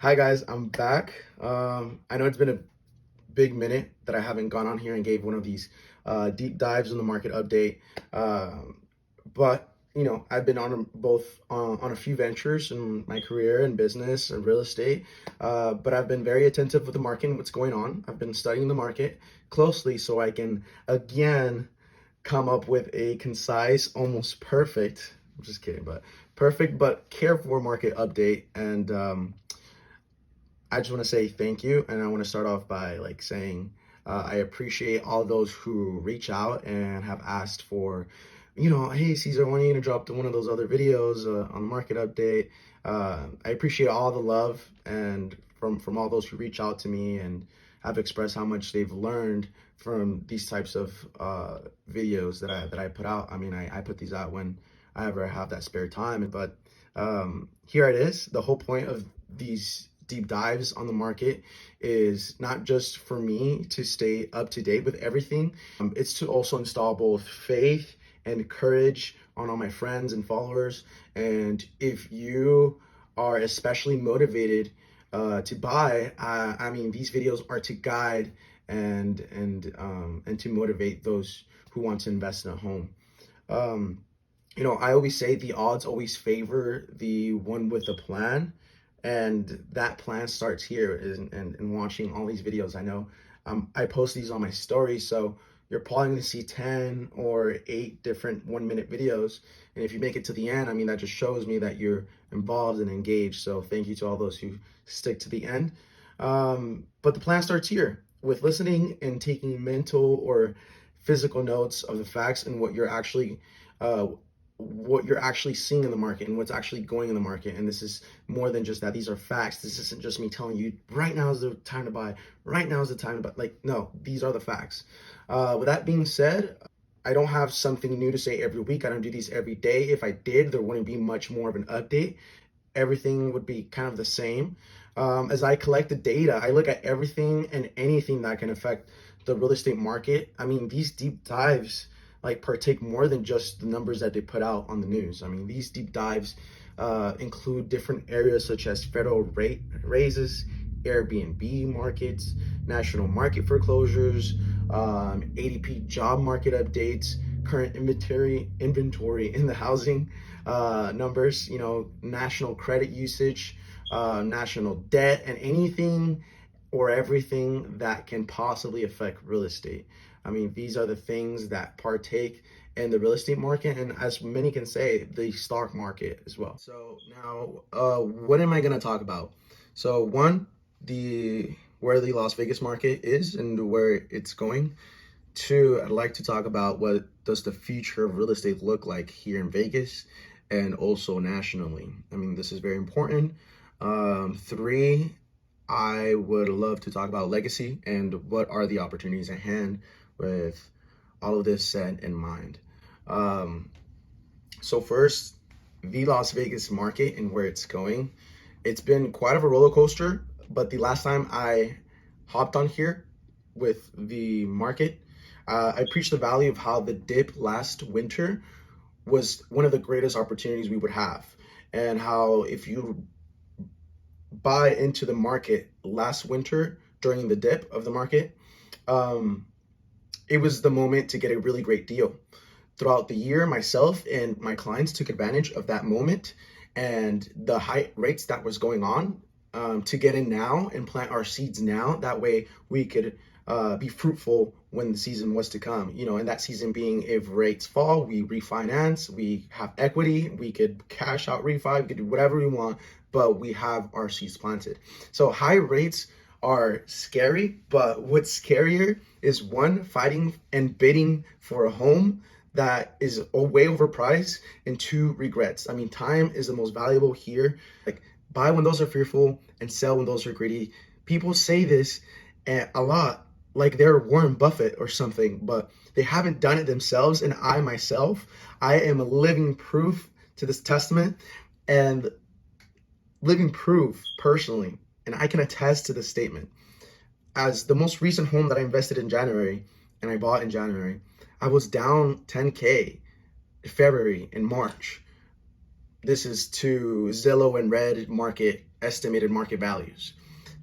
Hi guys, I'm back. I know it's been a big minute that I haven't gone on here and gave one of these deep dives on the market update. But I've been on both on a few ventures in my career and business and real estate. But I've been very attentive with the market and what's going on. I've been studying the market closely so I can again come up with a concise, almost perfect. I'm just kidding, but perfect but careful market update and. I just want to say thank you, and I want to start off by saying I appreciate all those who reach out and have asked for, hey Caesar, when are you gonna drop one of those other videos on the market update? I appreciate all the love and from all those who reach out to me and have expressed how much they've learned from these types of videos that I put out. I mean, I put these out when I ever have that spare time, but here it is. The whole point of these deep dives on the market is not just for me to stay up to date with everything. It's to also install both faith and courage on all my friends and followers. And if you are especially motivated to buy, I mean, these videos are to guide and to motivate those who want to invest in a home. I always say the odds always favor the one with a plan, and that plan starts here in watching all these videos. I know I post these on my stories, so you're probably going to see 10 or 8 different 1-minute videos. And if you make it to the end, I mean, that just shows me that you're involved and engaged. So thank you to all those who stick to the end. But the plan starts here with listening and taking mental or physical notes of the facts and uh, what you're actually seeing in the market and what's actually going in the market. And this is more than just that. These are facts. This isn't just me telling you right now is the time to buy. Right now is the time to buy. No, these are the facts. With that being said, I don't have something new to say every week. I don't do these every day. If I did, there wouldn't be much more of an update. Everything would be kind of the same. As I collect the data, I look at everything and anything that can affect the real estate market. I mean, these deep dives partake more than just the numbers that they put out on the news. I mean, these deep dives include different areas such as federal rate raises, Airbnb markets, national market foreclosures, ADP job market updates, current inventory in the housing numbers, national credit usage, national debt, and anything or everything that can possibly affect real estate. I mean, these are the things that partake in the real estate market, and as many can say, the stock market as well. So now, what am I going to talk about? So one, the where the Las Vegas market is and where it's going. Two, I'd like to talk about what does the future of real estate look like here in Vegas and also nationally. I mean, this is very important. Three, I would love to talk about legacy and what are the opportunities at hand with all of this set in mind. So first, the Las Vegas market and where it's going. It's been quite of a roller coaster, but the last time I hopped on here with the market, I preached the value of how the dip last winter was one of the greatest opportunities we would have, and how if you buy into the market last winter during the dip of the market, um, it was the moment to get a really great deal. Throughout the year, myself and my clients took advantage of that moment and the high rates that was going on, to get in now and plant our seeds now. That way we could be fruitful when the season was to come. And that season being if rates fall, we refinance, we have equity, we could cash out refi, we could do whatever we want, but we have our seeds planted. So high rates are scary, but what's scarier is one, fighting and bidding for a home that is way overpriced, and two, regrets. I mean, time is the most valuable here. Buy when those are fearful and sell when those are greedy. People say this a lot, like they're Warren Buffett or something, but they haven't done it themselves. And I myself, I am a living proof to this testament and living proof personally. And I can attest to this statement. As the most recent home that I invested in January and I bought in January, I was down 10K in February and March. This is to Zillow and Red market estimated market values.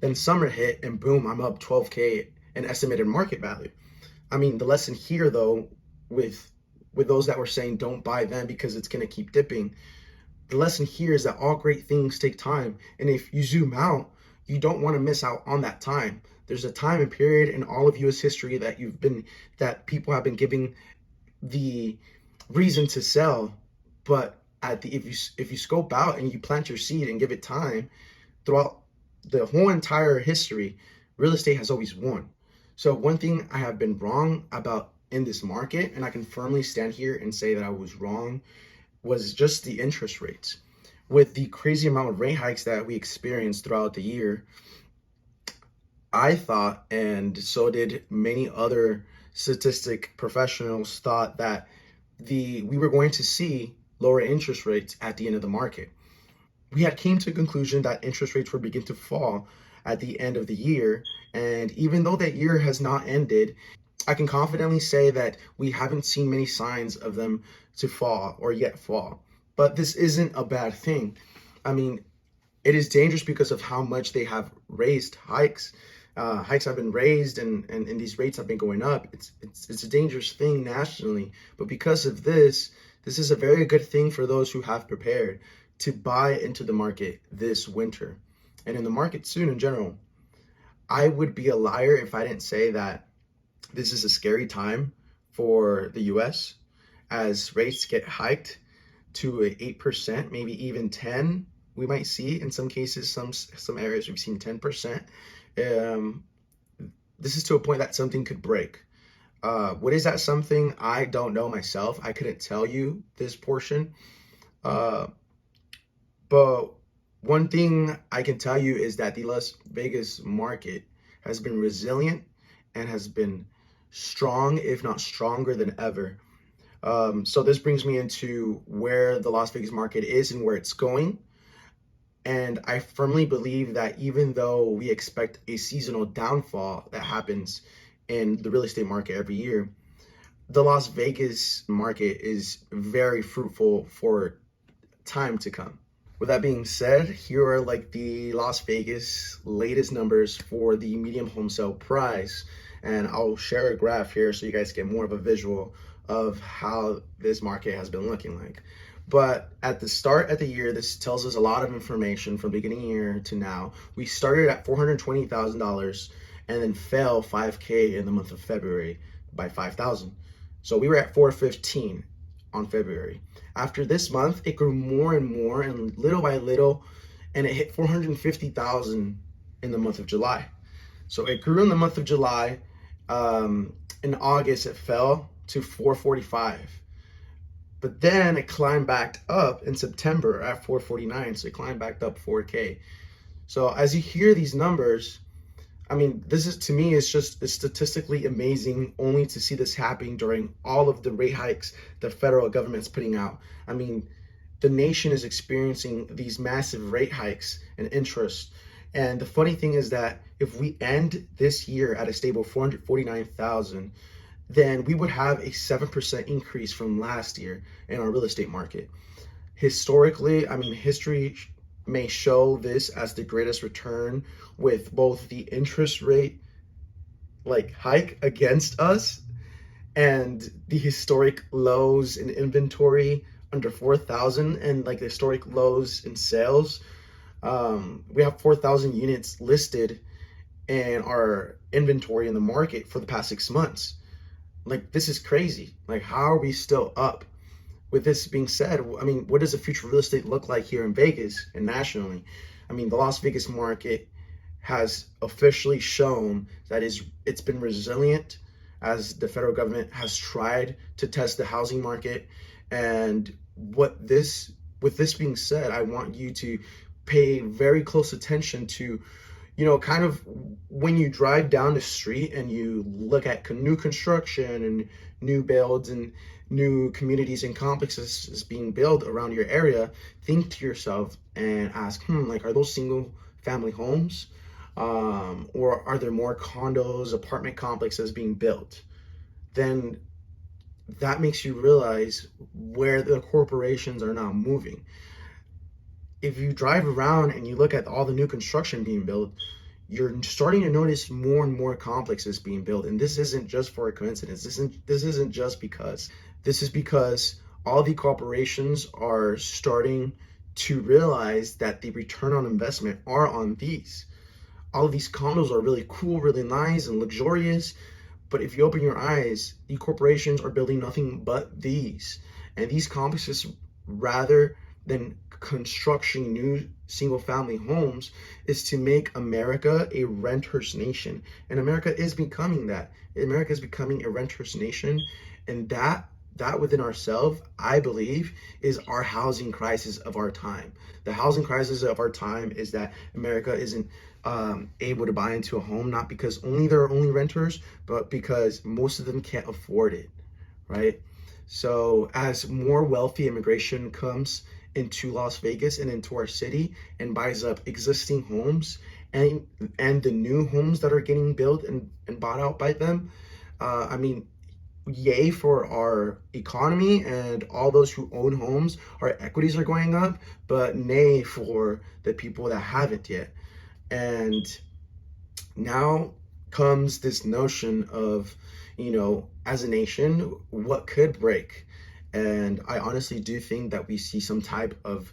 Then summer hit and boom, I'm up 12K in estimated market value. I mean, the lesson here though, with those that were saying don't buy then because it's going to keep dipping, the lesson here is that all great things take time. And if you zoom out, you don't want to miss out on that time. There's a time and period in all of US history that people have been giving the reason to sell. But if you scope out and you plant your seed and give it time, throughout the whole entire history, real estate has always won. So one thing I have been wrong about in this market, and I can firmly stand here and say that I was wrong, was just the interest rates. With the crazy amount of rate hikes that we experienced throughout the year, I thought, and so did many other statistic professionals, thought that we were going to see lower interest rates at the end of the market. We had came to a conclusion that interest rates would begin to fall at the end of the year, and even though that year has not ended, I can confidently say that we haven't seen many signs of them to fall or yet fall. But this isn't a bad thing. I mean, it is dangerous because of how much they have raised hikes. Hikes have been raised, and these rates have been going up. It's a dangerous thing nationally. But because of this, this is a very good thing for those who have prepared to buy into the market this winter and in the market soon in general. I would be a liar if I didn't say that this is a scary time for the US as rates get hiked to 8%, maybe even 10. We might see in some cases, some areas we've seen 10%. This is to a point that something could break. What is that something? I don't know myself. I couldn't tell you this portion. Uh, but one thing I can tell you is that the Las Vegas market has been resilient and has been strong, if not stronger than ever. So this brings me into where the Las Vegas market is and where it's going. And I firmly believe that even though we expect a seasonal downfall that happens in the real estate market every year, the Las Vegas market is very fruitful for time to come. With that being said, here are like the Las Vegas latest numbers for the medium home sale price. And I'll share a graph here so you guys get more of a visual of how this market has been looking like. But at the start of the year, this tells us a lot of information from beginning of the year to now. We started at $420,000 and then fell 5K in the month of February by 5,000. So we were at 415 on February. After this month, it grew more and more and little by little, and it hit 450,000 in the month of July. So it grew in the month of July. In August, it fell to 445. But then it climbed back up in September at 449. So it climbed back up 4K. So as you hear these numbers, I mean, this is to me, it's statistically amazing only to see this happening during all of the rate hikes the federal government's putting out. I mean, the nation is experiencing these massive rate hikes and interest. And the funny thing is that if we end this year at a stable 449,000, then we would have a 7% increase from last year in our real estate market. Historically, I mean, history may show this as the greatest return with both the interest rate like hike against us and the historic lows in inventory under 4,000 and like the historic lows in sales. We have 4,000 units listed in our inventory in the market for the past 6 months. Like, this is crazy. Like, how are we still up? With this being said, I mean, what does the future real estate look like here in Vegas and nationally? I mean, the Las Vegas market has officially shown that it's been resilient as the federal government has tried to test the housing market. And with this being said, I want you to pay very close attention to, kind of when you drive down the street and you look at new construction and new builds and new communities and complexes is being built around your area, think to yourself and ask, like, are those single family homes? Or are there more condos, apartment complexes being built? Then that makes you realize where the corporations are now moving. if you drive around and you look at all the new construction being built, you're starting to notice more and more complexes being built. And this isn't just for a coincidence. This isn't just because. This is because all the corporations are starting to realize that the return on investment are on these. All of these condos are really cool, really nice and luxurious, but if you open your eyes, the corporations are building nothing but these. And these complexes, rather than constructing new single family homes, is to make America a renter's nation. And America is becoming that. America is becoming a renter's nation. And that within ourselves, I believe, is our housing crisis of our time. The housing crisis of our time is that America isn't able to buy into a home, not because only there are only renters, but because most of them can't afford it, right? So as more wealthy immigration comes into Las Vegas and into our city and buys up existing homes and the new homes that are getting built and bought out by them, I mean, yay for our economy and all those who own homes. Our equities are going up, but nay for the people that haven't yet. And now comes this notion of, as a nation, what could break. And I honestly do think that we see some type of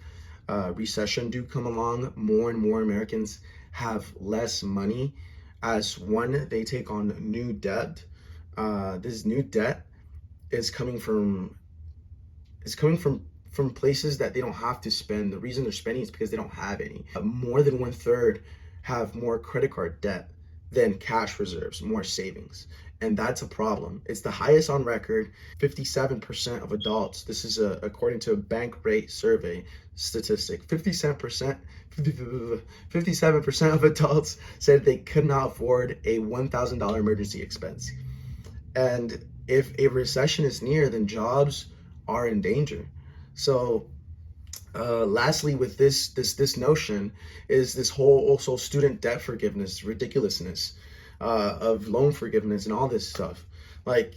recession do come along. More and more Americans have less money as one, they take on new debt. This new debt is coming from places that they don't have to spend. The reason they're spending is because they don't have any. More than 1/3 have more credit card debt than cash reserves, more savings. And that's a problem. It's the highest on record. 57% of adults, this is according to a bank rate survey statistic, 57% of adults said they could not afford a $1,000 emergency expense. And if a recession is near, then jobs are in danger. So lastly, with this notion is this whole also student debt forgiveness ridiculousness of loan forgiveness and all this stuff. Like,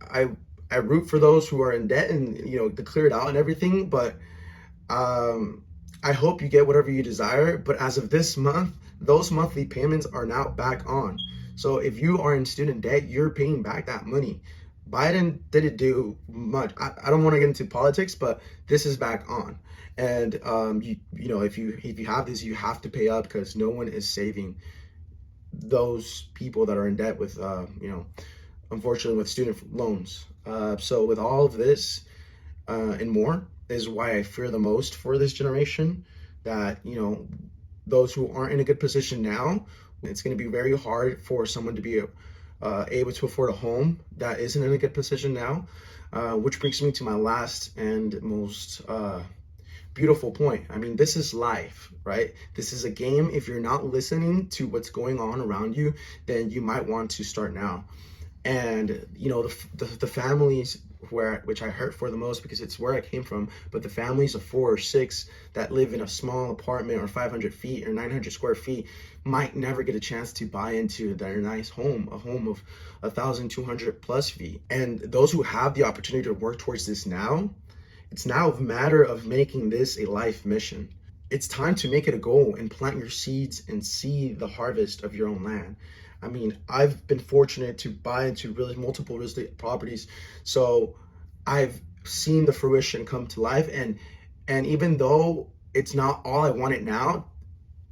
I root for those who are in debt and to clear it out and everything, but I hope you get whatever you desire. But as of this month, those monthly payments are now back on. So if you are in student debt, you're paying back that money. Biden didn't do much. I don't want to get into politics, but this is back on. And if you have this, you have to pay up, because no one is saving those people that are in debt with unfortunately with student loans. So with all of this and more is why I fear the most for this generation, that those who aren't in a good position now, it's going to be very hard for someone to be able to afford a home that isn't in a good position now, which brings me to my last and most beautiful point. I mean, this is life, right? This is a game. If you're not listening to what's going on around you, then you might want to start now. And the families which I hurt for the most, because it's where I came from, but the families of 4 or 6 that live in a small apartment or 500 feet or 900 square feet might never get a chance to buy into their nice home, a home of 1,200 plus feet. And those who have the opportunity to work towards this now, it's now a matter of making this a life mission. It's time to make it a goal and plant your seeds and see the harvest of your own land. I mean, I've been fortunate to buy into multiple real estate properties, so I've seen the fruition come to life. And even though it's not all I want it now,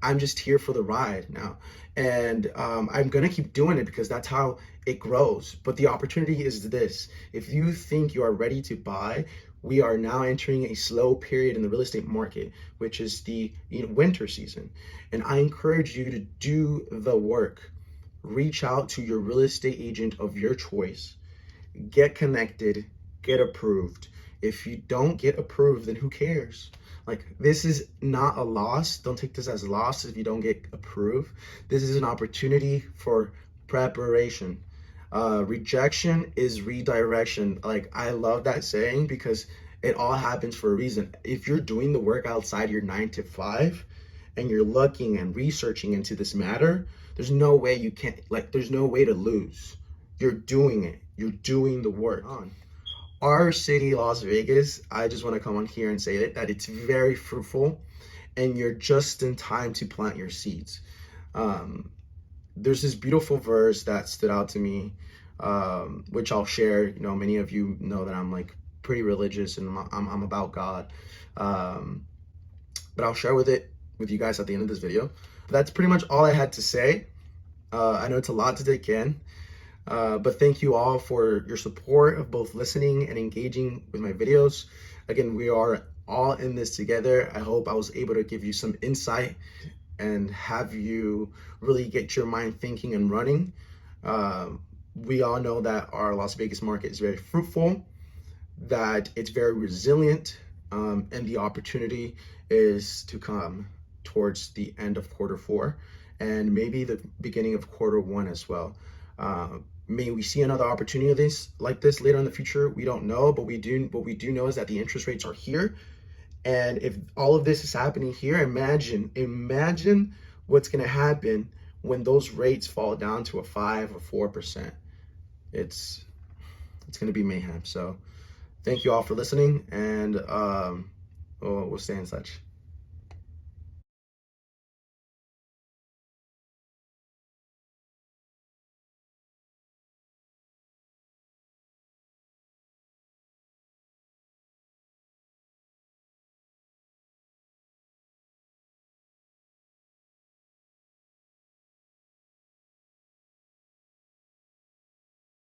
I'm just here for the ride now. And I'm gonna keep doing it because that's how it grows. But the opportunity is this: if you think you are ready to buy, we are now entering a slow period in the real estate market, which is the winter season. And I encourage you to do the work. Reach out to your real estate agent of your choice. Get connected, get approved. If you don't get approved, then who cares? Like, this is not a loss. Don't take this as a loss if you don't get approved. This is an opportunity for preparation. Rejection is redirection. Like, I love that saying because it all happens for a reason. If you're doing the work outside your 9 to 5 and you're looking and researching into this matter, there's no way you can't, there's no way to lose. You're doing it. You're doing the work. Our city, Las Vegas, I just want to come on here and say that it's very fruitful. and you're just in time to plant your seeds. There's this beautiful verse that stood out to me, which I'll share. You know, many of you know that I'm like pretty religious and I'm about God. Um, but I'll share with you guys at the end of this video. But that's pretty much all I had to say. I know it's a lot to take in, but thank you all for your support of both listening and engaging with my videos. Again, we are all in this together. I hope I was able to give you some insight and have you really get your mind thinking and running. We all know that our Las Vegas market is very fruitful, that it's very resilient, and the opportunity is to come towards the end of quarter 4 and maybe the beginning of quarter 1 as well. May we see another opportunity of this like this later in the future? We don't know, but what we do know is that the interest rates are here. And if all of this is happening here, imagine what's going to happen when those rates fall down to a 5 or 4%. It's going to be mayhem. So thank you all for listening, and we'll stay in touch.